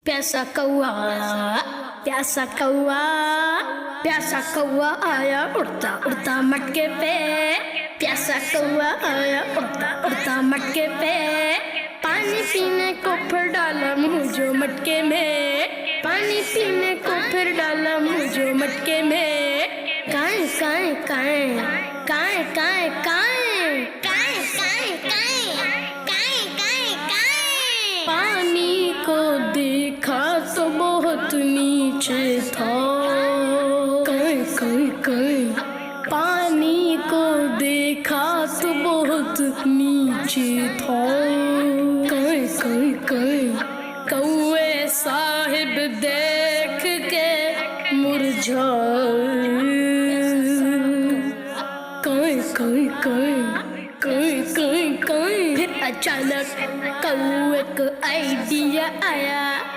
प्यासा कौआ प्यासा कौआ प्यासा कौआ आया उड़ता उड़ता मटके पे। प्यासा कौआ आया उड़ता उड़ता मटके पे। पानी पीने को फिर डाला मुँह जो मटके में। पानी पीने को फिर डाला मुँह जो मटके में। काए काए काए काए काए काए काए काए काए काए काए। पानी को देखा तो बहुत नीचे था। काए काए काए। पानी को देखा तो बहुत नीचे था। काए काए काए। कौए साहिब देख के मुरझाए। काए काए काए काए काए काए। फिर अचानक कौए को आइडिया आया।